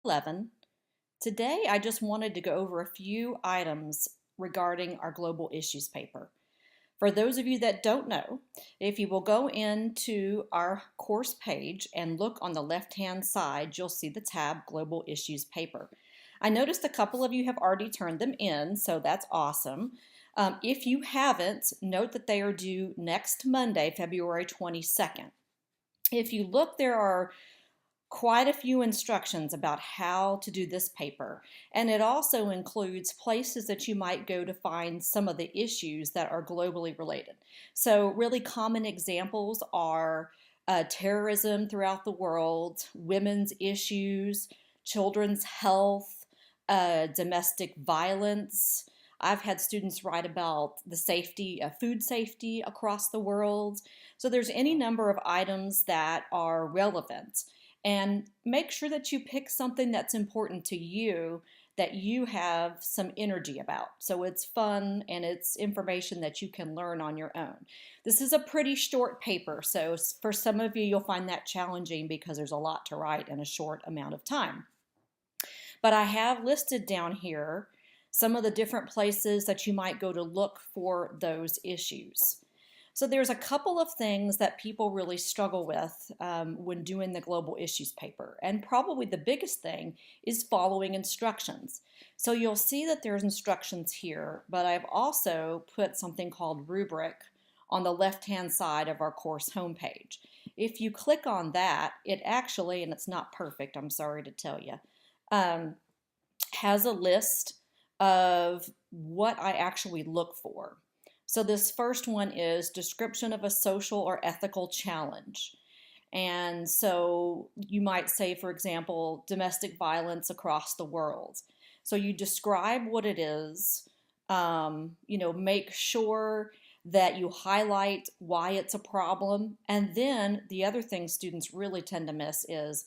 11. Today, I just wanted to go over a few items regarding our global issues paper. For those of you that don't know, if you will go into our course page and look on the left-hand side, you'll see the tab Global Issues Paper. I noticed a couple of you have already turned them in, so that's awesome. If you haven't, note that they are due next Monday, February 22nd. If you look, there are quite a few instructions about how to do this paper, and it also includes places that you might go to find some of the issues that are globally related. So really common examples are terrorism throughout the world, women's issues, children's health, domestic violence. I've had students write about the safety, food safety across the world. So there's any number of items that are relevant. And make sure that you pick something that's important to you that you have some energy about. So it's fun and it's information that you can learn on your own. This is a pretty short paper, so for some of you, you'll find that challenging because there's a lot to write in a short amount of time. But I have listed down here some of the different places that you might go to look for those issues. So there's a couple of things that people really struggle with when doing the global issues paper. And probably the biggest thing is following instructions. So you'll see that there's instructions here, but I've also put something called rubric on the left-hand side of our course homepage. If you click on that, it actually, and it's not perfect, I'm sorry to tell you, has a list of what I actually look for. So this first one is description of a social or ethical challenge. And so you might say, for example, domestic violence across the world. So you describe what it is, make sure that you highlight why it's a problem. And then the other thing students really tend to miss is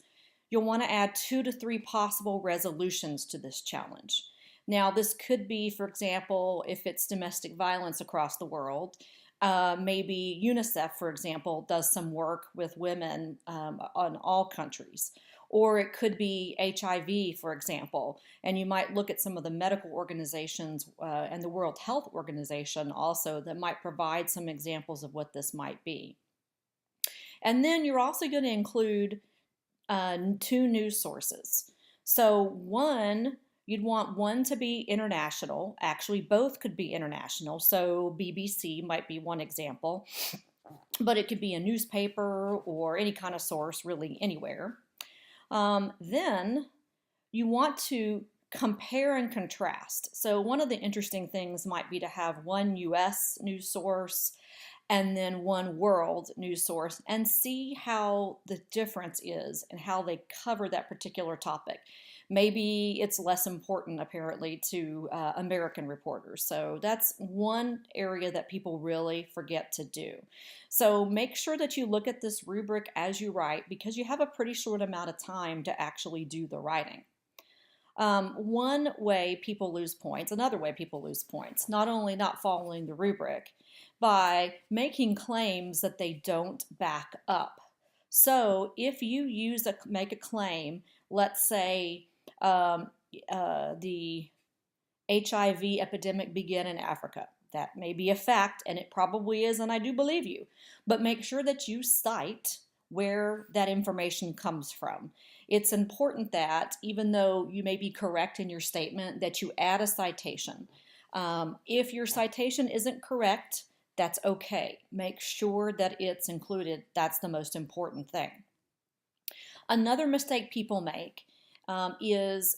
you'll want to add 2 to 3 possible resolutions to this challenge. Now, this could be, for example, if it's domestic violence across the world, maybe UNICEF, for example, does some work with women on all countries. Or it could be HIV, for example, and you might look at some of the medical organizations and the World Health Organization also that might provide some examples of what this might be. And then you're also going to include 2 news sources. So you'd want one to be international. Actually, both could be international. So BBC might be one example, but it could be a newspaper or any kind of source, really anywhere. Then you want to compare and contrast. So one of the interesting things might be to have one US news source and then one world news source and see how the difference is and how they cover that particular topic. Maybe it's less important, apparently, to American reporters. So that's one area that people really forget to do. So make sure that you look at this rubric as you write because you have a pretty short amount of time to actually do the writing. One way people lose points, another way people lose points, not only not following the rubric, by making claims that they don't back up. So if you make a claim, let's say the HIV epidemic began in Africa. That may be a fact, and it probably is, and I do believe you. But make sure that you cite where that information comes from. It's important that, even though you may be correct in your statement, that you add a citation. If your citation isn't correct, that's okay. Make sure that it's included. That's the most important thing. Another mistake people make is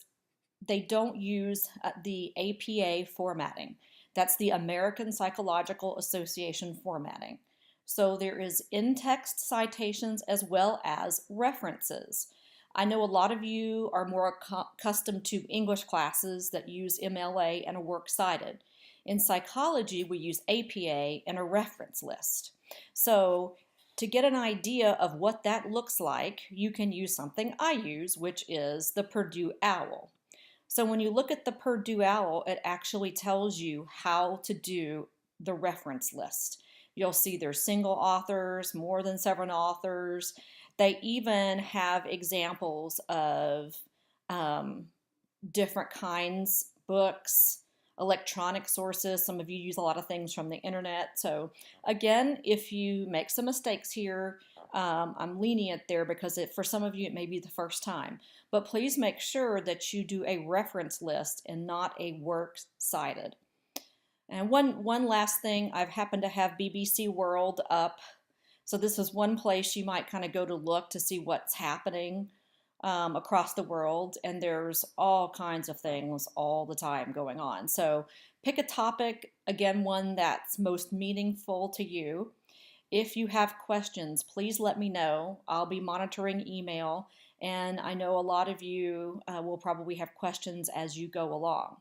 they don't use the APA formatting. That's the American Psychological Association formatting. So there is in-text citations as well as references. I know a lot of you are more accustomed to English classes that use MLA and a works cited. In psychology, we use APA and a reference list. So to get an idea of what that looks like, you can use something I use, which is the Purdue OWL. So when you look at the Purdue OWL, it actually tells you how to do the reference list. You'll see there's single authors, more than several authors. They even have examples of um, different kinds, books, electronic sources. Some of you use a lot of things from the internet. So again, if you make some mistakes here, I'm lenient there because for some of you it may be the first time. But please make sure that you do a reference list and not a works cited. And one last thing, I've happened to have BBC World up. So this is one place you might kind of go to look to see what's happening across the world, and there's all kinds of things all the time going on. So pick a topic, again, one that's most meaningful to you. If you have questions, please let me know. I'll be monitoring email, and I know a lot of you will probably have questions as you go along.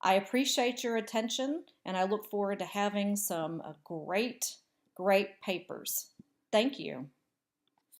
I appreciate your attention, and I look forward to having some great papers. Thank you.